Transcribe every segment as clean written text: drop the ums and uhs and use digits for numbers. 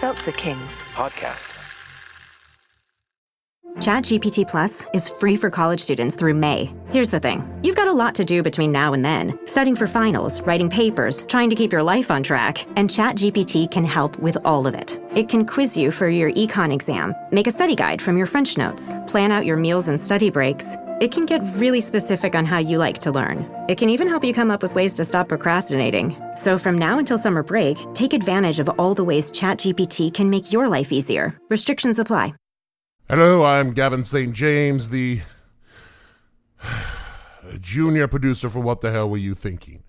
Seltzer Kings podcasts. ChatGPT Plus is free for college students through May. Here's the thing. You've got a lot to do between now and then. Studying for finals, writing papers, trying to keep your life on track. And ChatGPT can help with all of it. It can quiz you for your econ exam, make a study guide from your French notes, plan out your meals and study breaks. It can get really specific on how you like to learn. It can even help you come up with ways to stop procrastinating. So from now until summer break, take advantage of all the ways ChatGPT can make your life easier. Restrictions apply. Hello, I'm Gavin St. James, the junior producer for What the Hell Were You Thinking?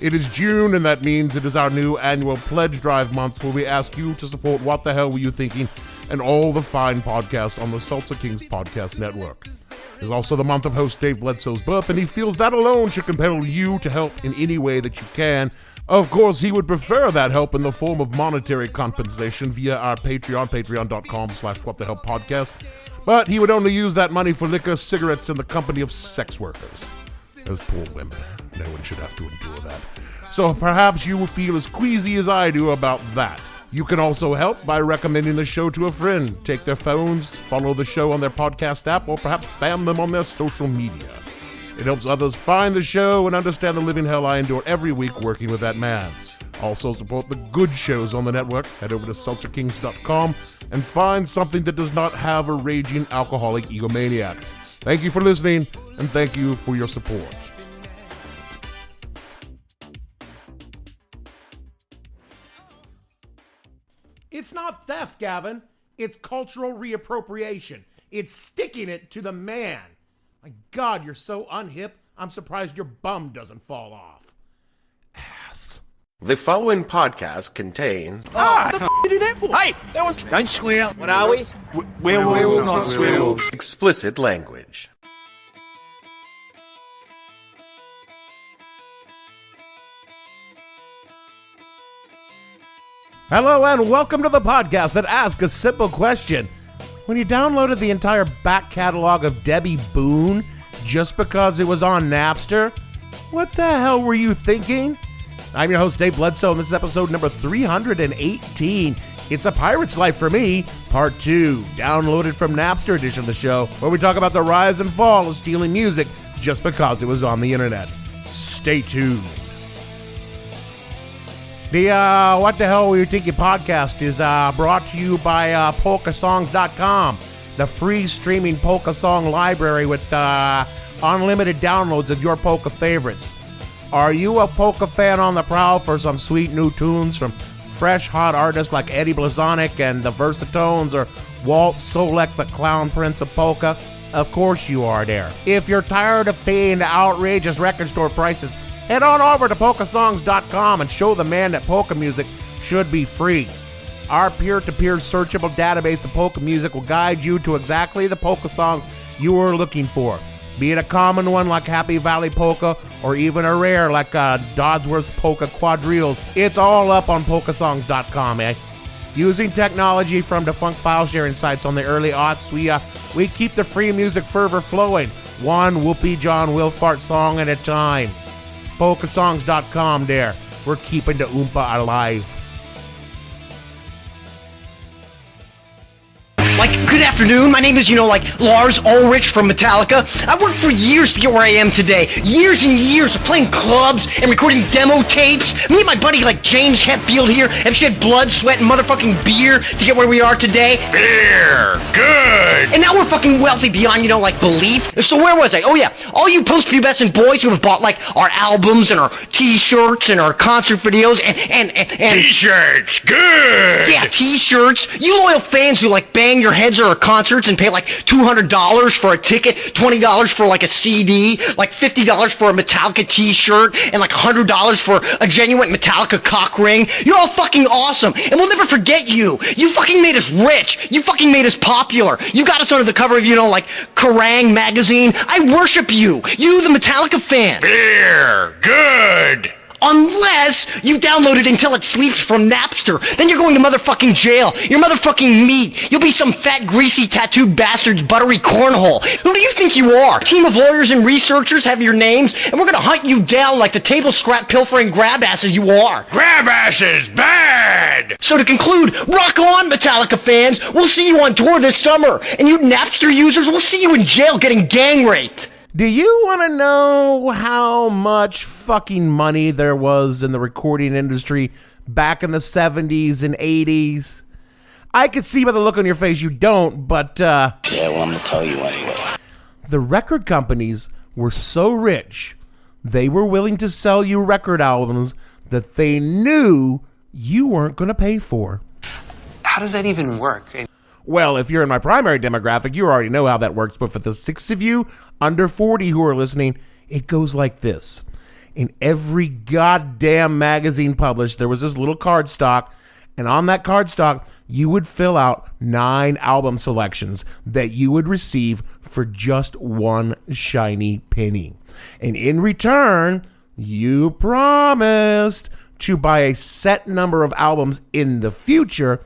It is June, and that means it is our new annual pledge drive month where we ask you to support What the Hell Were You Thinking and all the fine podcasts on the Seltzer Kings podcast network. It is also the month of host Dave Bledsoe's birth, and he feels that alone should compel you to help in any way that you can. Of course, he would prefer that help in the form of monetary compensation via our Patreon, patreon.com/whatthehellpodcast. But he would only use that money for liquor, cigarettes, and the company of sex workers. Those poor women. No one should have to endure that. So perhaps you will feel as queasy as I do about that. You can also help by recommending the show to a friend. Take their phones, follow the show on their podcast app, or perhaps spam them on their social media. It helps others find the show and understand the living hell I endure every week working with that man. Also support the good shows on the network. Head over to seltzerkings.com and find something that does not have a raging alcoholic egomaniac. Thank you for listening, and thank you for your support. It's not theft, Gavin. It's cultural reappropriation. It's sticking it to the man. My God, you're so unhip, I'm surprised your bum doesn't fall off. Ass. The following podcast contains... The f*** you do that for? Hey, that was... Don't swear. What are we? Werewolves, not swearwolves. explicit language. Hello and welcome to the podcast that asks a simple question. When you downloaded the entire back catalog of Debbie Boone just because it was on Napster, what the hell were you thinking? I'm your host, Dave Bledsoe, and this is episode number 318. It's a Pirate's Life for Me, Part 2, downloaded from Napster edition of the show, where we talk about the rise and fall of stealing music just because it was on the internet. Stay tuned. The What the Hell Were You Thinking podcast is brought to you by polkasongs.com, the free streaming polka song library with unlimited downloads of your polka favorites. Are you a polka fan on the prowl for some sweet new tunes from fresh, hot artists like Eddie Blazonic and the Versatones or Walt Solek, the Clown Prince of Polka? Of course you are there. If you're tired of paying the outrageous record store prices, head on over to polkasongs.com and show the man that polka music should be free. Our peer-to-peer searchable database of polka music will guide you to exactly the polka songs you are looking for, be it a common one like Happy Valley Polka or even a rare like Dodsworth Polka Quadrilles. It's all up on polkasongs.com, eh? Using technology from defunct file-sharing sites on the early aughts, we keep the free music fervor flowing, one Whoopi John Wilfart song at a time. polkasongs.com there. We're keeping the Oompa alive. Good afternoon. My name is, Lars Ulrich from Metallica. I worked for years to get where I am today. Years and years of playing clubs and recording demo tapes. Me and my buddy, James Hetfield here, have shed blood, sweat, and motherfucking beer to get where we are today. Beer. Good. And now we're fucking wealthy beyond, belief. So where was I? Oh, yeah. All you post-pubescent boys who have bought, our albums and our t-shirts and our concert videos and... T-shirts. Good. Yeah, t-shirts. You loyal fans who, bang your heads at our concerts and pay $200 for a ticket, $20 for a CD, $50 for a Metallica t-shirt, and $100 for a genuine Metallica cock ring. You're all fucking awesome, and we'll never forget you. You fucking made us rich. You fucking made us popular. You got us under the cover of, Kerrang! Magazine. I worship you. You, the Metallica fan. Beer. Good. Unless you download it until it sleeps from Napster. Then you're going to motherfucking jail. You're motherfucking meat. You'll be some fat, greasy, tattooed bastard's buttery cornhole. Who do you think you are? A team of lawyers and researchers have your names, and we're gonna hunt you down like the table scrap pilfering grab asses you are. Grab asses, bad! So to conclude, rock on, Metallica fans. We'll see you on tour this summer. And you Napster users, we'll see you in jail getting gang raped. Do you want to know how much fucking money there was in the recording industry back in the 70s and 80s? I could see by the look on your face you don't, but, Yeah, well, I'm gonna tell you anyway. the record companies were so rich, they were willing to sell you record albums that they knew you weren't going to pay for. How does that even work? Well, if you're in my primary demographic, you already know how that works. But for the 6 of you under 40 who are listening, it goes like this. In every goddamn magazine published, there was this little cardstock. And on that cardstock, you would fill out 9 album selections that you would receive for just one shiny penny. And in return, you promised to buy a set number of albums in the future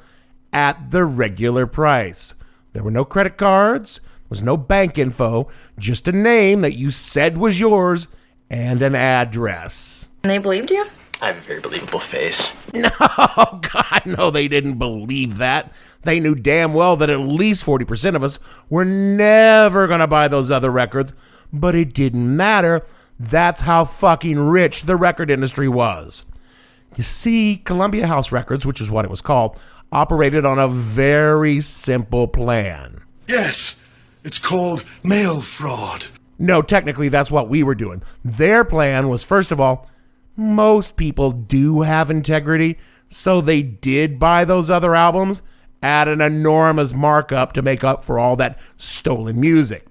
at the regular price. There were no credit cards, there was no bank info, just a name that you said was yours and an address. And they believed you? I have a very believable face. No, God, no, they didn't believe that. They knew damn well that at least 40% of us were never going to buy those other records, but it didn't matter. That's how fucking rich the record industry was. You see, Columbia House Records, which is what it was called, operated on a very simple plan. Yes, it's called mail fraud. No, technically that's what we were doing. Their plan was, first of all, most people do have integrity, so they did buy those other albums at an enormous markup to make up for all that stolen music.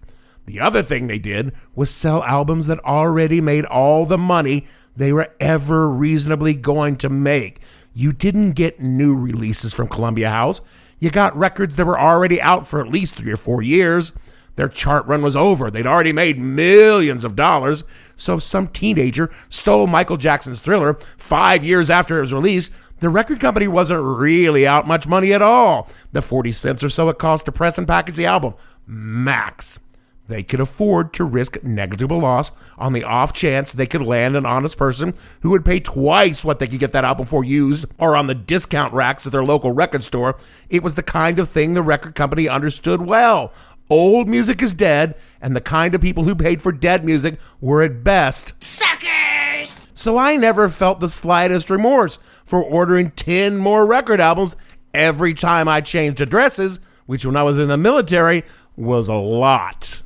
The other thing they did was sell albums that already made all the money they were ever reasonably going to make. You didn't get new releases from Columbia House. You got records that were already out for at least 3 or 4 years. Their chart run was over. They'd already made millions of dollars. So if some teenager stole Michael Jackson's Thriller 5 years after it was released, the record company wasn't really out much money at all. The 40 cents or so it cost to press and package the album. Max. They could afford to risk negligible loss on the off chance they could land an honest person who would pay twice what they could get that album for used or on the discount racks at their local record store. It was the kind of thing the record company understood well. Old music is dead, and the kind of people who paid for dead music were at best suckers. So I never felt the slightest remorse for ordering 10 more record albums every time I changed addresses, which when I was in the military was a lot.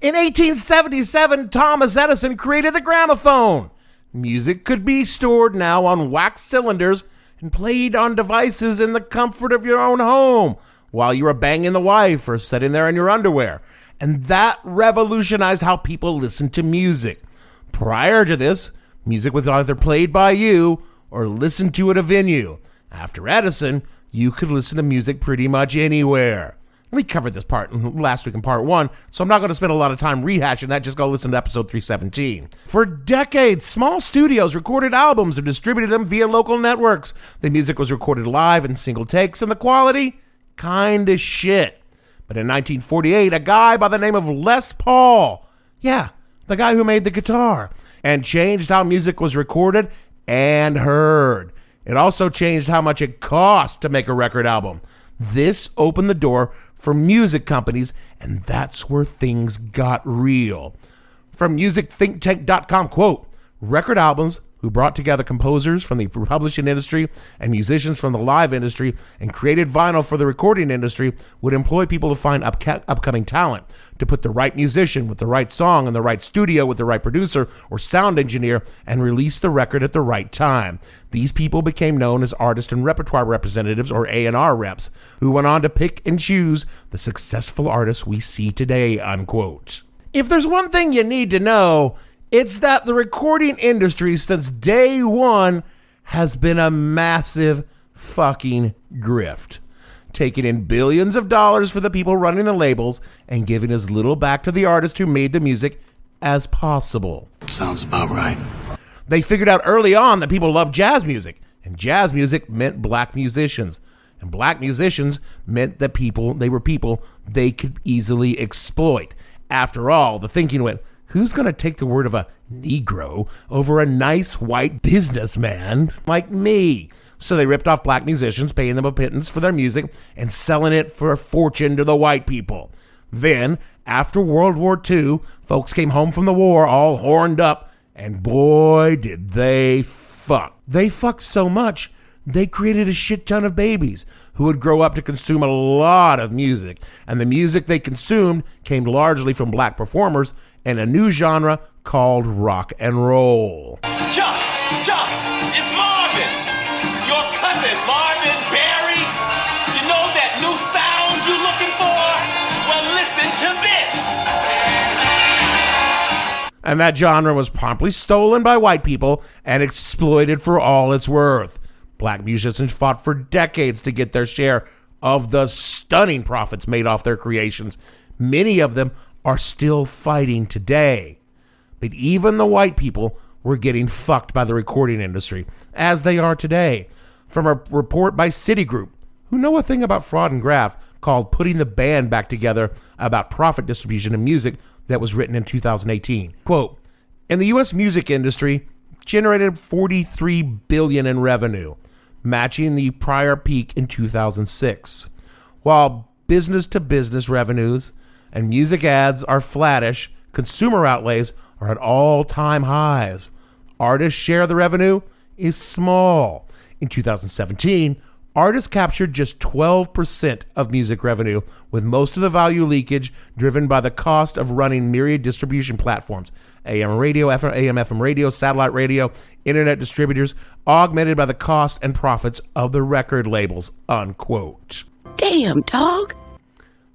In 1877, Thomas Edison created the gramophone. Music could be stored now on wax cylinders and played on devices in the comfort of your own home while you were banging the wife or sitting there in your underwear. And that revolutionized how people listened to music. Prior to this, music was either played by you or listened to at a venue. After Edison, you could listen to music pretty much anywhere. We covered this part last week in part 1, so I'm not going to spend a lot of time rehashing that. Just go listen to episode 317. For decades, small studios recorded albums and distributed them via local networks. The music was recorded live in single takes, and the quality, kinda shit. But in 1948, a guy by the name of Les Paul, yeah, the guy who made the guitar, and changed how music was recorded and heard. It also changed how much it cost to make a record album. This opened the door for music companies, and that's where things got real. From musicthinktank.com, quote, record albums who brought together composers from the publishing industry and musicians from the live industry and created vinyl for the recording industry would employ people to find upcoming talent, to put the right musician with the right song in the right studio with the right producer or sound engineer and release the record at the right time. These people became known as artist and repertoire representatives, or A&R reps, who went on to pick and choose the successful artists we see today, unquote. If there's one thing you need to know, it's that the recording industry since day one has been a massive fucking grift, taking in billions of dollars for the people running the labels and giving as little back to the artist who made the music as possible. Sounds about right. They figured out early on that people loved jazz music, and jazz music meant black musicians. And black musicians meant that they were people they could easily exploit. After all, the thinking went, who's going to take the word of a Negro over a nice white businessman like me? So they ripped off black musicians, paying them a pittance for their music and selling it for a fortune to the white people. Then, after World War II, folks came home from the war all horned up, and boy, did they fuck. They fucked so much, they created a shit ton of babies who would grow up to consume a lot of music, and the music they consumed came largely from black performers and a new genre called rock and roll. Chuck, it's Marvin. Your cousin, Marvin Berry. You know that new sound you looking for? Well, listen to this. And that genre was promptly stolen by white people and exploited for all it's worth. Black musicians fought for decades to get their share of the stunning profits made off their creations. Many of them are still fighting today. But even the white people were getting fucked by the recording industry, as they are today. From a report by Citigroup, who know a thing about fraud and graft, called Putting the Band Back Together about profit distribution in music, that was written in 2018. Quote, in the U.S. music industry, generated $43 billion in revenue, matching the prior peak in 2006. While business-to-business revenues and music ads are flattish, consumer outlays are at all-time highs. Artists' share of the revenue is small. In 2017, artists captured just 12% of music revenue, with most of the value leakage driven by the cost of running myriad distribution platforms, AM radio, AM/FM radio, satellite radio, internet distributors, augmented by the cost and profits of the record labels, unquote. Damn, dog.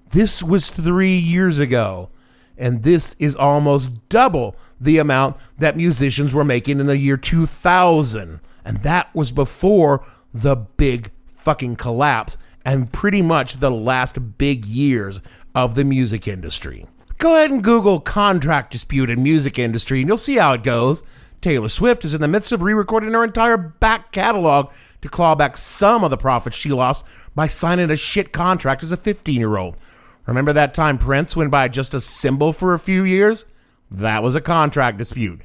This was 3 years ago, and this is almost double the amount that musicians were making in the year 2000, and that was before the big fucking collapse and pretty much the last big years of the music industry. Go ahead and Google contract dispute in music industry and you'll see how it goes. Taylor Swift is in the midst of re-recording her entire back catalog to claw back some of the profits she lost by signing a shit contract as a 15-year-old. Remember that time Prince went by just a symbol for a few years? That was a contract dispute.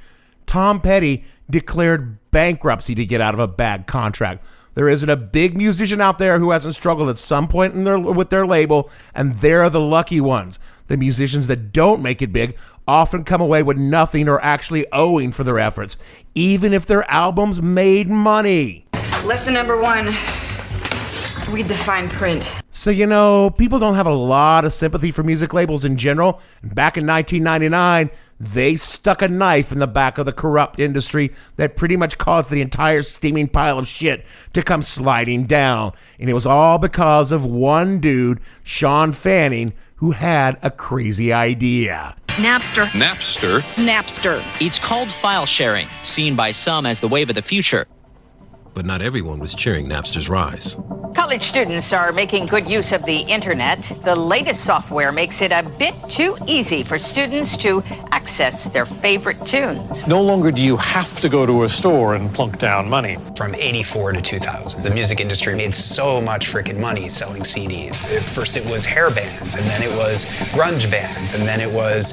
Tom Petty declared bankruptcy to get out of a bad contract. There isn't a big musician out there who hasn't struggled at some point with their label, and they're the lucky ones. The musicians that don't make it big often come away with nothing or actually owing for their efforts, even if their albums made money. Lesson number 1, read the fine print. So, people don't have a lot of sympathy for music labels in general. And back in 1999, they stuck a knife in the back of the corrupt industry that pretty much caused the entire steaming pile of shit to come sliding down. And it was all because of one dude, Sean Fanning, who had a crazy idea. Napster. Napster. It's called file sharing, seen by some as the wave of the future. But not everyone was cheering Napster's rise. College students are making good use of the internet. The latest software makes it a bit too easy for students to access their favorite tunes. No longer do you have to go to a store and plunk down money. From 84 to 2000, the music industry made so much freaking money selling CDs. At first it was hair bands, and then it was grunge bands, and then it was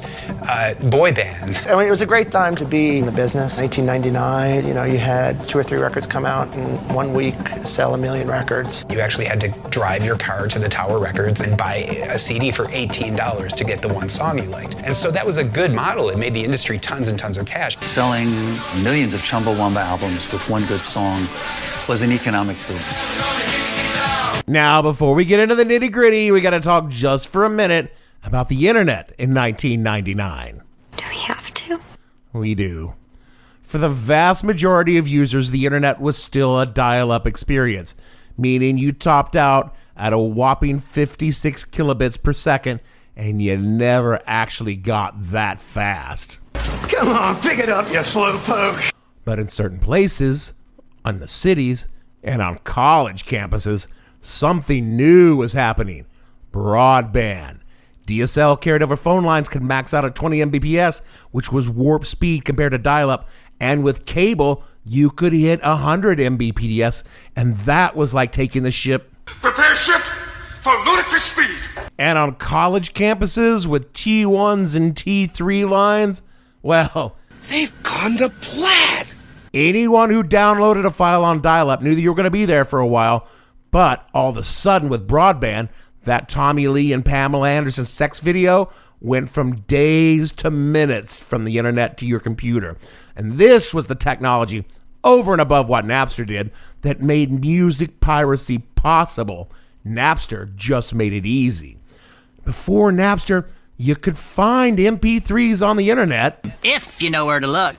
boy bands. I mean, it was a great time to be in the business. 1999, you had 2 or 3 records come out in 1 week, sell 1 million records. You actually had to drive your car to the Tower Records and buy a CD for $18 to get the one song you liked. And so that was a good model. It made the industry tons and tons of cash. Selling millions of Chumbawamba albums with one good song was an economic boom. Now, before we get into the nitty-gritty, we got to talk just for a minute about the internet in 1999. Do we have to? We do. For the vast majority of users, the internet was still a dial-up experience, meaning you topped out at a whopping 56 kilobits per second, and you never actually got that fast. Come on, pick it up, you slowpoke. But in certain places, on the cities, and on college campuses, something new was happening. Broadband. DSL carried over phone lines could max out at 20 Mbps, which was warp speed compared to dial-up, And with cable, you could hit 100 Mbps, and that was like taking the ship. Prepare ship for ludicrous speed. And on college campuses with T1s and T3 lines, well, they've gone to plaid. Anyone who downloaded a file on dial-up knew that you were going to be there for a while, but all of a sudden with broadband, that Tommy Lee and Pamela Anderson sex video went from days to minutes from the internet to your computer. And this was the technology, over and above what Napster did, that made music piracy possible. Napster just made it easy. Before Napster, you could find MP3s on the internet. If you know where to look.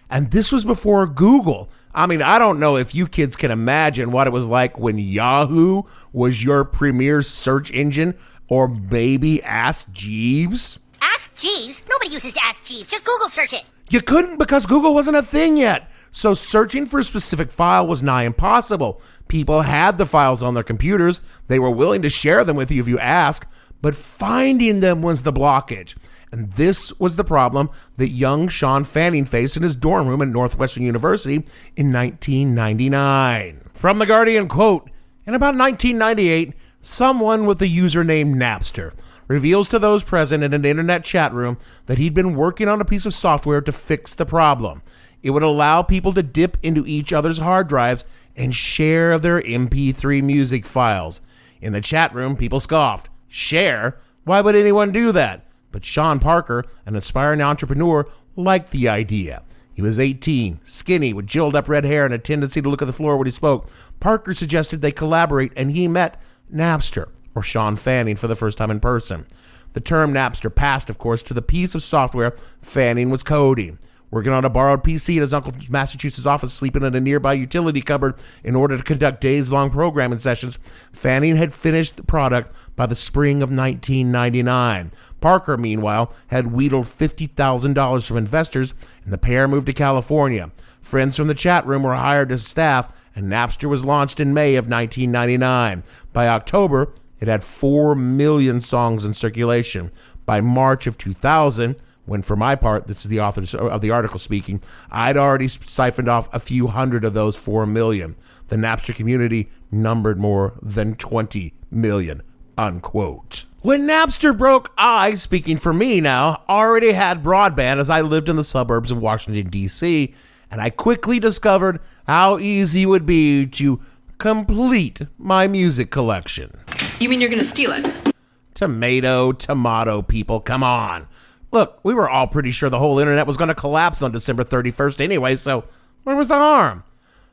And this was before Google. I mean, I don't know if you kids can imagine what it was like when Yahoo was your premier search engine, or maybe Ask Jeeves. Ask Jeeves? Nobody uses Ask Jeeves. Just Google search it. You couldn't because Google wasn't a thing yet. So searching for a specific file was nigh impossible. People had the files on their computers. They were willing to share them with you if you asked, but finding them was the blockage. And this was the problem that young Sean Fanning faced in his dorm room at Northwestern University in 1999. From The Guardian, quote, in about 1998, someone with the username Napster reveals to those present in an internet chat room that he'd been working on a piece of software to fix the problem. It would allow people to dip into each other's hard drives and share their MP3 music files. In the chat room, people scoffed. Share? Why would anyone do that? But Sean Parker, an aspiring entrepreneur, liked the idea. He was 18, skinny, with gelled up red hair and a tendency to look at the floor when he spoke. Parker suggested they collaborate, and he met Napster, or Sean Fanning, for the first time in person. The term Napster passed, of course, to the piece of software Fanning was coding. Working on a borrowed PC at his uncle's Massachusetts office, sleeping in a nearby utility cupboard in order to conduct days-long programming sessions, Fanning had finished the product by the spring of 1999. Parker, meanwhile, had wheedled $50,000 from investors, and the pair moved to California. Friends from the chat room were hired as staff, and Napster was launched in May of 1999. By October, it had 4 million songs in circulation. By March of 2000, when, for my part, this is the author of the article speaking, I'd already siphoned off a few hundred of those 4 million. The Napster community numbered more than 20 million, unquote. When Napster broke, I, speaking for me now, already had broadband as I lived in the suburbs of Washington, D.C., and I quickly discovered how easy it would be to complete my music collection. You mean you're gonna steal it? Tomato, people, come on. Look, we were all pretty sure the whole internet was going to collapse on December 31st anyway, so where was the harm?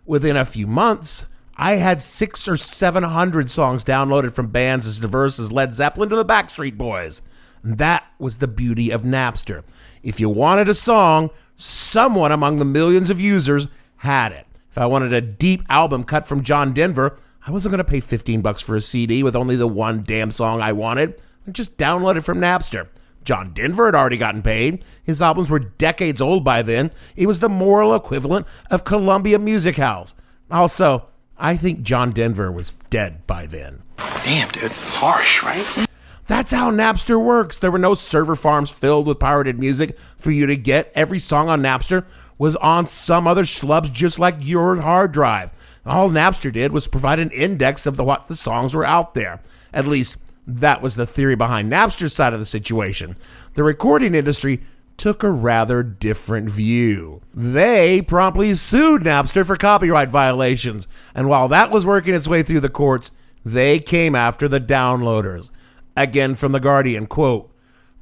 Within a few months, I had 600 or 700 songs downloaded from bands as diverse as Led Zeppelin to the Backstreet Boys. And that was the beauty of Napster. If you wanted a song, someone among the millions of users had it. If I wanted a deep album cut from John Denver, I wasn't going to pay $15 for a CD with only the one damn song I wanted. I just downloaded it from Napster. John Denver had already gotten paid. His albums were decades old by then. It was the moral equivalent of Columbia Music House. Also, I think John Denver was dead by then. Damn, dude. Harsh, right? That's how Napster works. There were no server farms filled with pirated music for you to get. Every song on Napster was on some other schlub's just like your hard drive. All Napster did was provide an index of what the songs were out there. At least, that was the theory behind Napster's side of the situation. The recording industry took a rather different view. They promptly sued Napster for copyright violations, and while that was working its way through the courts, they came after the downloaders. Again from The Guardian, quote,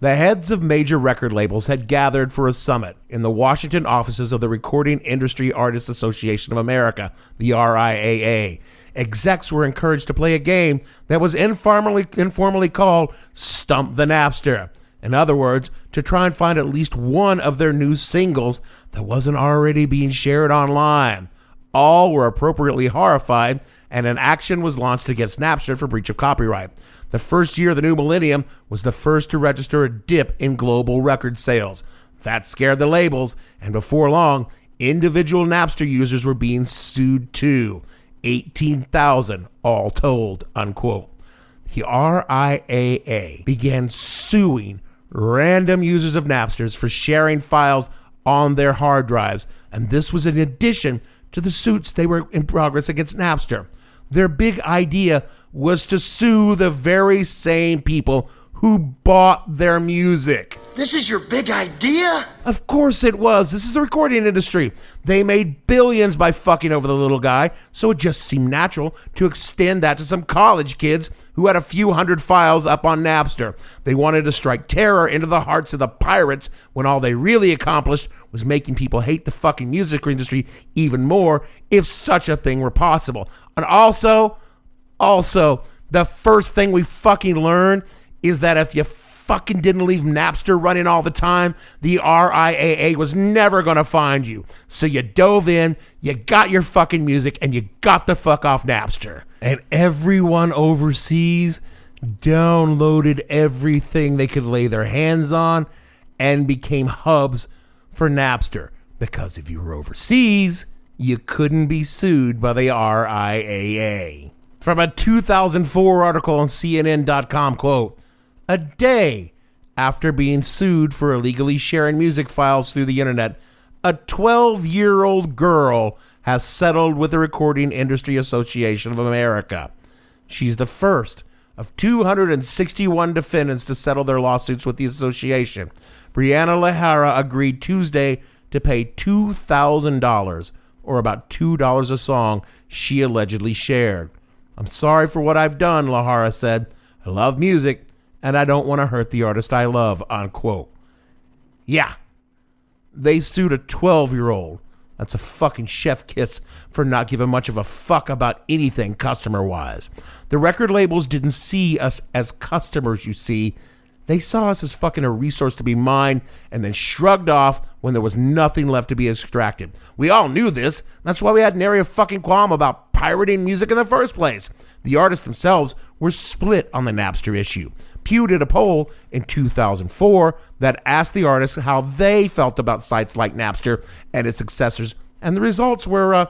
the heads of major record labels had gathered for a summit in the Washington offices of the Recording Industry Artists Association of America, the RIAA. Execs were encouraged to play a game that was informally called Stump the Napster. In other words, to try and find at least one of their new singles that wasn't already being shared online. All were appropriately horrified, and an action was launched against Napster for breach of copyright. The first year of the new millennium was the first to register a dip in global record sales. That scared the labels, and before long, individual Napster users were being sued too. 18,000 all told, unquote. The RIAA began suing random users of Napsters for sharing files on their hard drives, and this was in addition to the suits they were in progress against Napster. Their big idea was to sue the very same people who bought their music. This is your big idea? Of course it was. This is the recording industry. They made billions by fucking over the little guy, so it just seemed natural to extend that to some college kids who had a few hundred files up on Napster. They wanted to strike terror into the hearts of the pirates when all they really accomplished was making people hate the fucking music industry even more, if such a thing were possible. And also, the first thing we fucking learned is that if you fucking didn't leave Napster running all the time, the RIAA was never going to find you. So you dove in, you got your fucking music, and you got the fuck off Napster. And everyone overseas downloaded everything they could lay their hands on and became hubs for Napster. Because if you were overseas, you couldn't be sued by the RIAA. From a 2004 article on CNN.com, quote, "A day after being sued for illegally sharing music files through the internet, a 12-year-old girl has settled with the Recording Industry Association of America. She's the first of 261 defendants to settle their lawsuits with the association. Brianna Lahara agreed Tuesday to pay $2,000, or about $2 a song, she allegedly shared. I'm sorry for what I've done, Lahara said. I love music, and I don't want to hurt the artist I love," unquote. Yeah, they sued a 12-year-old. That's a fucking chef kiss for not giving much of a fuck about anything customer-wise. The record labels didn't see us as customers, you see. They saw us as fucking a resource to be mined and then shrugged off when there was nothing left to be extracted. We all knew this. That's why we had nary a fucking qualm about pirating music in the first place. The artists themselves were split on the Napster issue. Pew did a poll in 2004 that asked the artists how they felt about sites like Napster and its successors, and the results were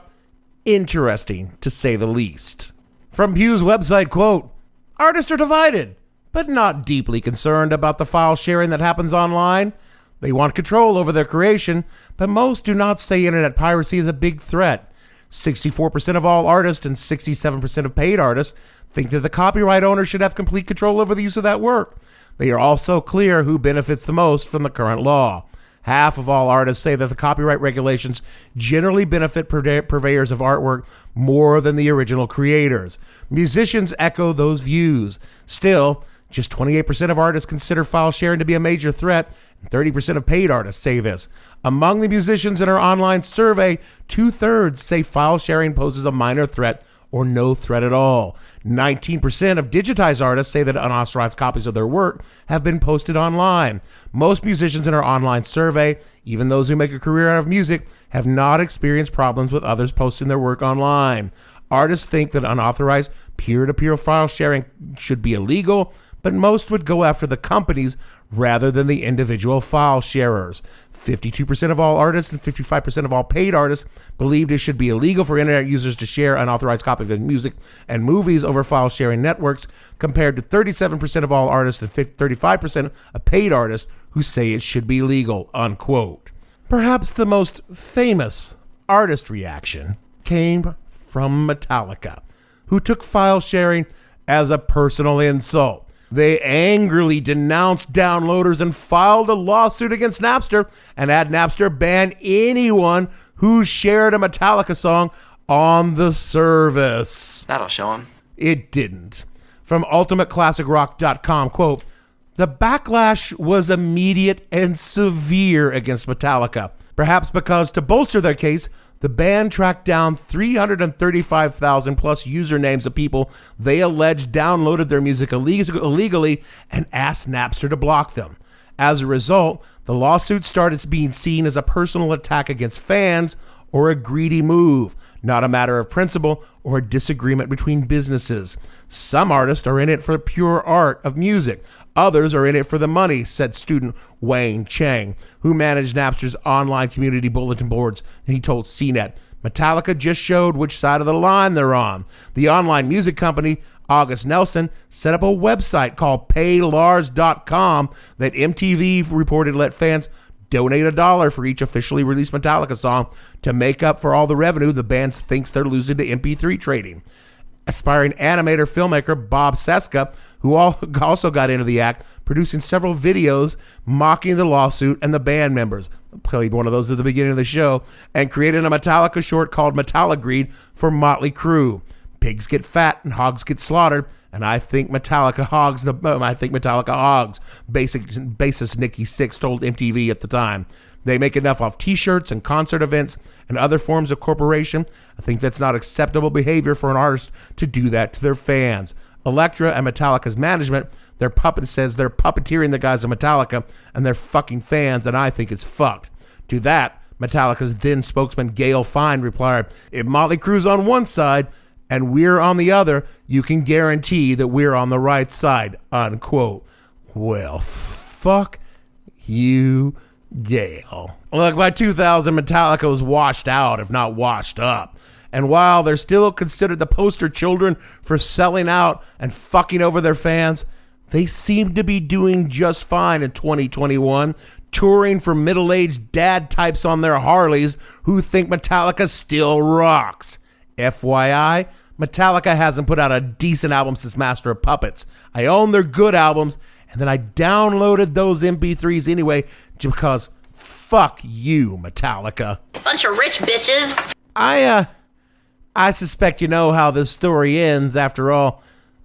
interesting, to say the least. From Pew's website, quote, "Artists are divided, but not deeply concerned about the file sharing that happens online. They want control over their creation, but most do not say internet piracy is a big threat. 64% of all artists and 67% of paid artists think that the copyright owner should have complete control over the use of that work. They are also clear who benefits the most from the current law. Half of all artists say that the copyright regulations generally benefit purveyors of artwork more than the original creators. Musicians echo those views. Still, just 28% of artists consider file sharing to be a major threat, and 30% of paid artists say this. Among the musicians in our online survey, 2/3 say file sharing poses a minor threat or no threat at all. 19% of digitized artists say that unauthorized copies of their work have been posted online. Most musicians in our online survey, even those who make a career out of music, have not experienced problems with others posting their work online. Artists think that unauthorized peer-to-peer file sharing should be illegal, but most would go after the companies rather than the individual file sharers. 52% of all artists and 55% of all paid artists believed it should be illegal for internet users to share unauthorized copies of music and movies over file sharing networks, compared to 37% of all artists and 35% of paid artists who say it should be legal, unquote. Perhaps the most famous artist reaction came from Metallica, who took file sharing as a personal insult. They angrily denounced downloaders and filed a lawsuit against Napster and had Napster ban anyone who shared a Metallica song on the service. That'll show him. It didn't. From ultimateclassicrock.com, quote, "The backlash was immediate and severe against Metallica, perhaps because to bolster their case, the band tracked down 335,000 plus usernames of people they alleged downloaded their music illegally and asked Napster to block them. As a result, the lawsuit started being seen as a personal attack against fans or a greedy move, not a matter of principle or a disagreement between businesses. Some artists are in it for the pure art of music. Others are in it for the money," said student Wayne Chang, who managed Napster's online community bulletin boards. He told CNET, "Metallica just showed which side of the line they're on." The online music company, August Nelson, set up a website called paylars.com that MTV reported let fans donate $1 for each officially released Metallica song to make up for all the revenue the band thinks they're losing to MP3 trading. Aspiring animator filmmaker Bob Seska, who also got into the act, producing several videos mocking the lawsuit and the band members. Played one of those at the beginning of the show, and created a Metallica short called Metallagreed for Motley Crue. Pigs get fat and hogs get slaughtered, and I think Metallica hogs. Bassist Nikki Sixx told MTV at the time. They make enough off t-shirts and concert events and other forms of corporation. I think that's not acceptable behavior for an artist to do that to their fans. Elektra and Metallica's management, their puppet says they're puppeteering the guys of Metallica and their fucking fans, and I think it's fucked. To that, Metallica's then spokesman Gail Fine replied, if Motley Crue's on one side and we're on the other, you can guarantee that we're on the right side, unquote. Well, fuck you, Gail. Look, by 2000, Metallica was washed out, if not washed up. And while they're still considered the poster children for selling out and fucking over their fans, they seem to be doing just fine in 2021, touring for middle-aged dad types on their Harleys who think Metallica still rocks. FYI, Metallica hasn't put out a decent album since Master of Puppets. I own their good albums, and then I downloaded those MP3s anyway because fuck you, Metallica. Bunch of rich bitches. I suspect you know how this story ends. After all,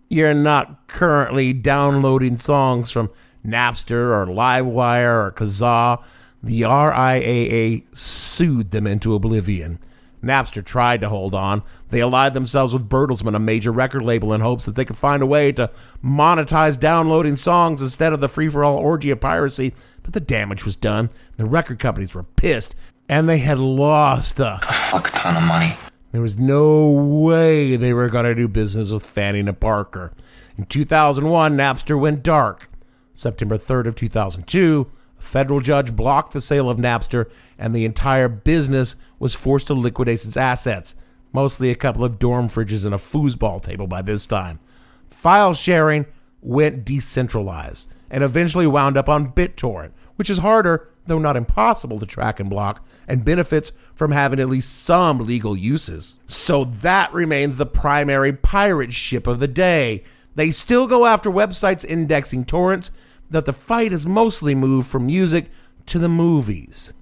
you're not currently downloading songs from Napster or Livewire or Kazaa. The RIAA sued them into oblivion. Napster tried to hold on. They allied themselves with Bertelsmann, a major record label, in hopes that they could find a way to monetize downloading songs instead of the free-for-all orgy of piracy, but the damage was done. The record companies were pissed, and they had lost a fuck ton of money. There was no way they were going to do business with Fanning and Parker. In 2001, Napster went dark. September 3rd of 2002, a federal judge blocked the sale of Napster, and the entire business was forced to liquidate its assets, mostly a couple of dorm fridges and a foosball table by this time. File sharing went decentralized and eventually wound up on BitTorrent, which is harder, though not impossible, to track and block, and benefits from having at least some legal uses. So that remains the primary pirate ship of the day. They still go after websites indexing torrents, that the fight has mostly moved from music to the movies.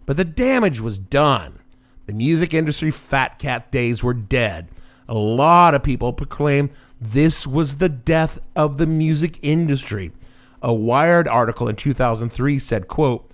But the damage was done. The music industry fat cat days were dead. A lot of people proclaim this was the death of the music industry. A Wired article in 2003 said, quote,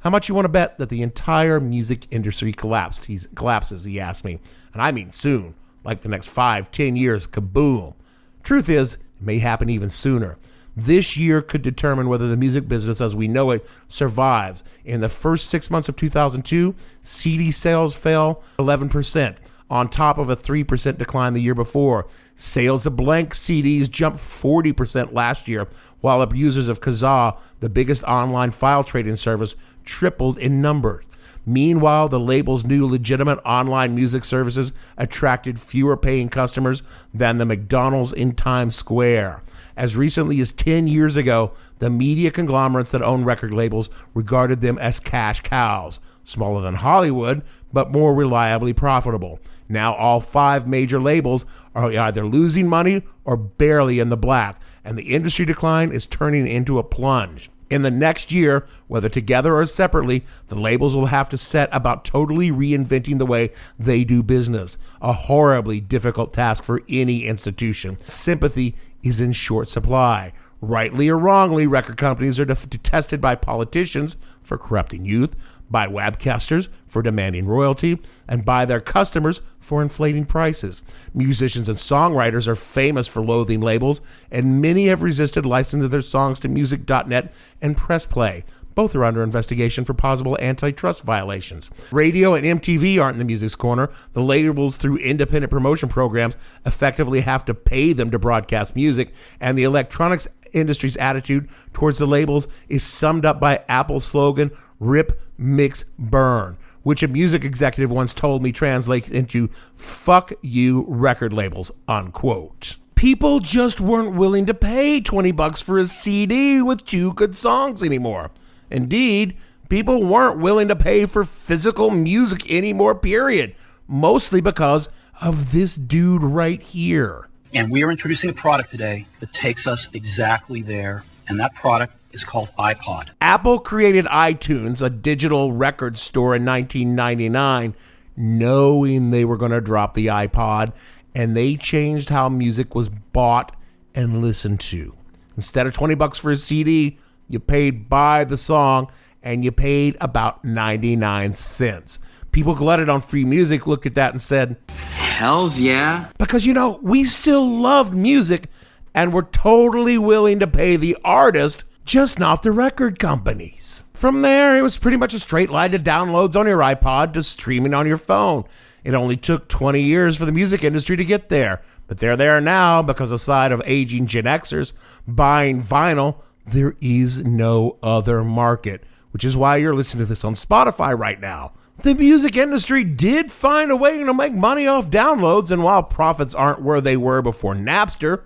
how much you want to bet that the entire music industry collapses, he asked me. And I mean soon, like the next 5-10 years, kaboom. Truth is, it may happen even sooner. This year could determine whether the music business as we know it survives. In the first 6 months of 2002, CD sales fell 11%, on top of a 3% decline the year before. Sales of blank CDs jumped 40% last year, while users of Kazaa, the biggest online file trading service, tripled in numbers. Meanwhile, the label's new legitimate online music services attracted fewer paying customers than the McDonald's in Times Square. As recently as 10 years ago, the media conglomerates that own record labels regarded them as cash cows, smaller than Hollywood, but more reliably profitable. Now all 5 major labels are either losing money or barely in the black, and the industry decline is turning into a plunge. In the next year, whether together or separately, the labels will have to set about totally reinventing the way they do business, a horribly difficult task for any institution. Sympathy is in short supply. Rightly or wrongly, record companies are detested by politicians for corrupting youth, by webcasters for demanding royalty, and by their customers for inflating prices. Musicians and songwriters are famous for loathing labels, and many have resisted licensing their songs to music.net and press play. Both are under investigation for possible antitrust violations. Radio and MTV aren't in the music's corner. The labels, through independent promotion programs, effectively have to pay them to broadcast music, and the electronics industry's attitude towards the labels is summed up by Apple's slogan, "Rip, Mix, Burn," which a music executive once told me translates into "fuck you record labels," unquote. People just weren't willing to pay $20 for a CD with 2 good songs anymore. Indeed, People weren't willing to pay for physical music anymore, period. Mostly because of this dude right here. And we are introducing a product today that takes us exactly there. And that product is called iPod. Apple created iTunes, a digital record store, in 1999, knowing they were going to drop the iPod, and they changed how music was bought and listened to. Instead of $20 for a CD, you paid by the song, and you paid about 99 cents. People glutted on free music looked at that and said, "Hells yeah." Because, we still love music, and we're totally willing to pay the artist, just not the record companies. From there, it was pretty much a straight line to downloads on your iPod to streaming on your phone. It only took 20 years for the music industry to get there, but they're there now because aside of aging Gen Xers buying vinyl, there is no other market, which is why you're listening to this on Spotify right now. The music industry did find a way to make money off downloads, and while profits aren't where they were before Napster,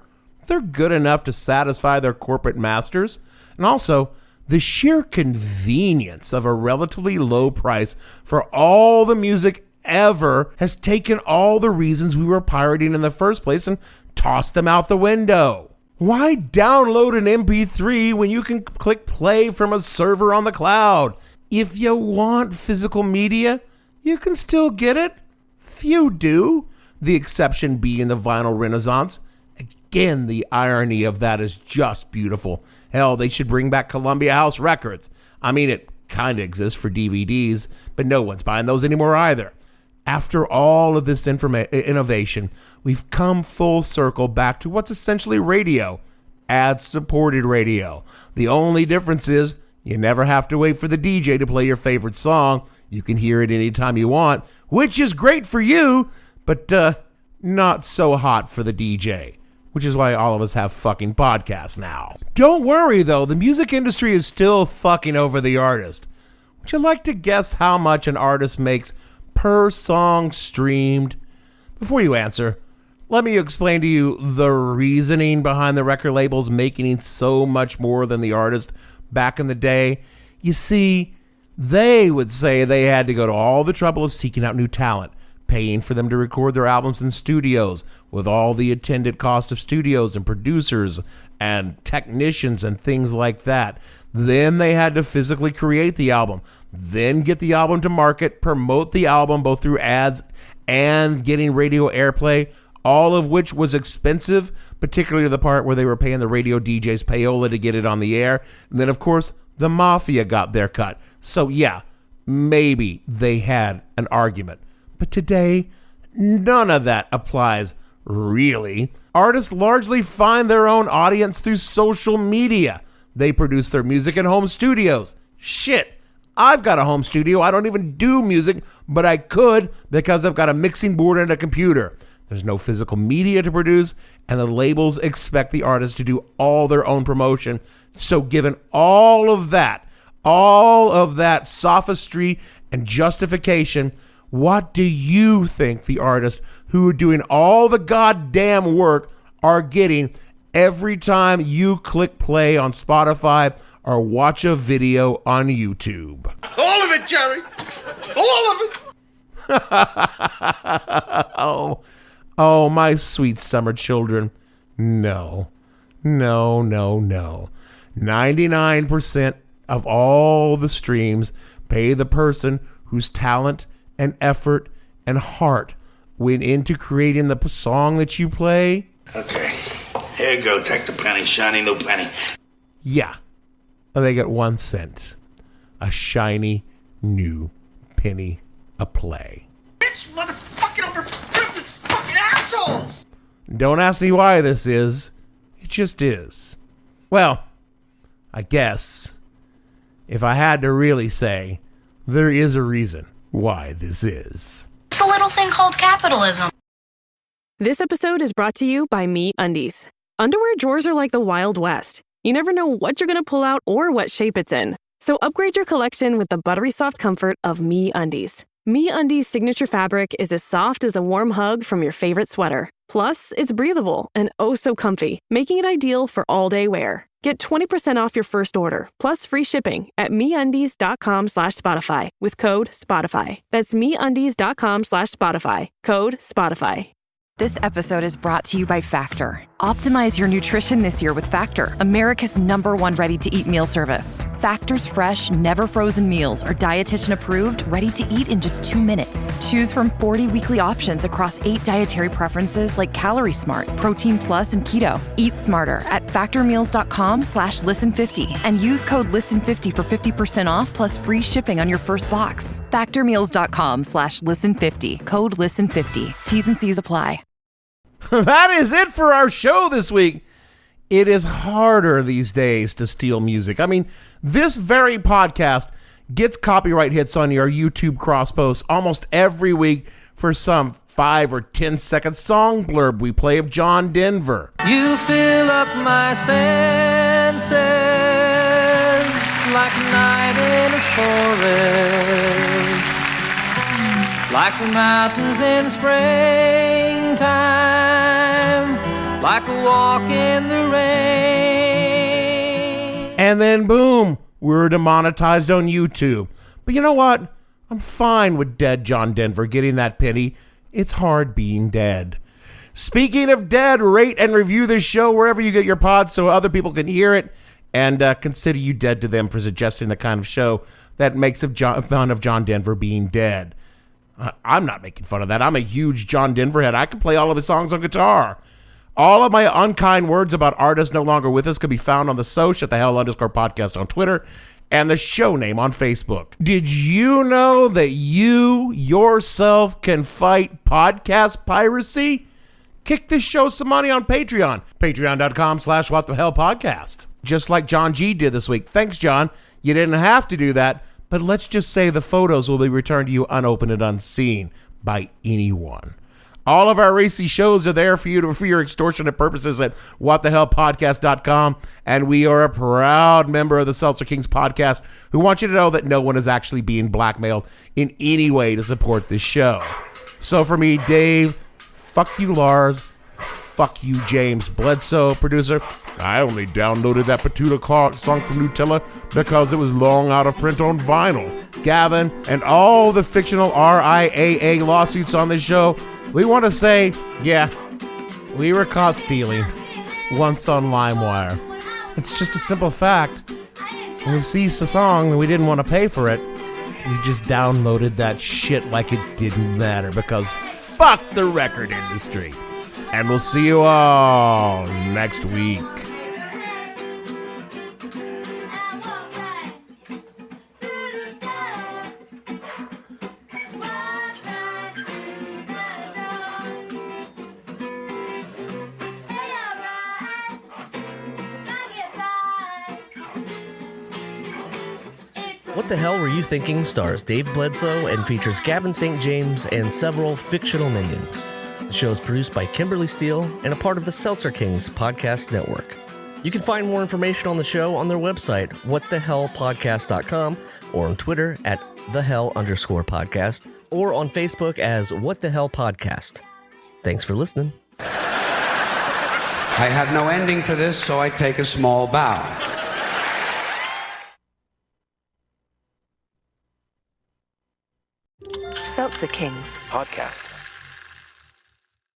they're good enough to satisfy their corporate masters. And also, the sheer convenience of a relatively low price for all the music ever has taken all the reasons we were pirating in the first place and tossed them out the window. Why download an MP3 when you can click play from a server on the cloud? If you want physical media, you can still get it. Few do, the exception being the vinyl renaissance. Again, the irony of that is just beautiful. Hell, they should bring back Columbia House Records. I mean, it kind of exists for DVDs, but no one's buying those anymore either. After all of this innovation, we've come full circle back to what's essentially radio, ad-supported radio. The only difference is you never have to wait for the DJ to play your favorite song. You can hear it anytime you want, which is great for you, but not so hot for the DJ, which is why all of us have fucking podcasts now. Don't worry, though. The music industry is still fucking over the artist. Would you like to guess how much an artist makes per song streamed? Before you answer, let me explain to you the reasoning behind the record labels making so much more than the artist back in the day. You see, they would say they had to go to all the trouble of seeking out new talent, paying for them to record their albums in studios, with all the attendant cost of studios and producers and technicians and things like that. Then they had to physically create the album, then get the album to market, promote the album both through ads and getting radio airplay, all of which was expensive, particularly the part where they were paying the radio DJs payola to get it on the air. And then, of course, the mafia got their cut. So, yeah, maybe they had an argument. But today, none of that applies, really. Artists largely find their own audience through social media. They produce their music in home studios. Shit, I've got a home studio. I don't even do music, but I could because I've got a mixing board and a computer. There's no physical media to produce, and the labels expect the artists to do all their own promotion. So given all of that sophistry and justification, what do you think the artists who are doing all the goddamn work are getting every time you click play on Spotify or watch a video on YouTube? All of it, Jerry! All of it! Oh, my sweet summer children. No. 99% of all the streams pay the person whose talent and effort and heart went into creating the song that you play. Okay, here you go. Take the penny, shiny new penny. Yeah, and they get 1 cent. A shiny new penny a play. Bitch, motherfucking over fucking assholes! Don't ask me why this is. It just is. Well, I guess if I had to really say, there is a reason why this is. It's a little thing called capitalism. This episode is brought to you by MeUndies. Underwear drawers are like the Wild West. You never know what you're going to pull out or what shape it's in. So upgrade your collection with the buttery soft comfort of MeUndies. MeUndies' signature fabric is as soft as a warm hug from your favorite sweater. Plus, it's breathable and oh so comfy, making it ideal for all-day wear. Get 20% off your first order, plus free shipping at MeUndies.com/Spotify with code SPOTIFY. That's MeUndies.com/Spotify, code SPOTIFY. This episode is brought to you by Factor. Optimize your nutrition this year with Factor, America's #1 ready-to-eat meal service. Factor's fresh, never frozen meals are dietitian approved, ready to eat in just 2 minutes. Choose from 40 weekly options across 8 dietary preferences like Calorie Smart, Protein Plus, and Keto. Eat smarter at factormeals.com/listen50 and use code listen50 for 50% off plus free shipping on your first box. Factormeals.com/listen50, code listen50. T's and C's apply. That is it for our show this week. It is harder these days to steal music. I mean, this very podcast gets copyright hits on your YouTube cross posts almost every week for some 5 or 10 second song blurb we play of John Denver. You fill up my senses like a night in a forest, like the mountains in springtime, like a walk in the rain. And then boom, we're demonetized on YouTube. But you know what? I'm fine with dead John Denver getting that penny. It's hard being dead. Speaking of dead, rate and review this show wherever you get your pods so other people can hear it, and consider you dead to them for suggesting the kind of show that makes fun of John Denver being dead. I'm not making fun of that. I'm a huge John Denver head. I can play all of his songs on guitar. All of my unkind words about artists no longer with us can be found on the Soch at the Hell_podcast on Twitter and the show name on Facebook. Did you know that you yourself can fight podcast piracy? Kick this show some money on Patreon. Patreon.com/whatthehellpodcast. Just like John G did this week. Thanks, John. You didn't have to do that. But let's just say the photos will be returned to you unopened and unseen by anyone. All of our racy shows are there for you for your extortionate purposes at whatthehellpodcast.com. And we are a proud member of the Seltzer Kings podcast who want you to know that no one is actually being blackmailed in any way to support this show. So for me, Dave, fuck you, Lars. Fuck you, James Bledsoe, producer. I only downloaded that Petula Clark song from Nutella because it was long out of print on vinyl. Gavin, and all the fictional RIAA lawsuits on this show, we want to say, yeah, we were caught stealing once on LimeWire. It's just a simple fact. When we seized the song and we didn't want to pay for it, we just downloaded that shit like it didn't matter because fuck the record industry. And we'll see you all next week. What the Hell Were You Thinking stars Dave Bledsoe and features Gavin St. James and several fictional minions. The show is produced by Kimberly Steele and a part of the Seltzer Kings podcast network. You can find more information on the show on their website, whatthehellpodcast.com, or on Twitter at @thehell_podcast, or on Facebook as What the Hell Podcast. Thanks for listening. I have no ending for this, so I take a small bow. Seltzer Kings podcasts.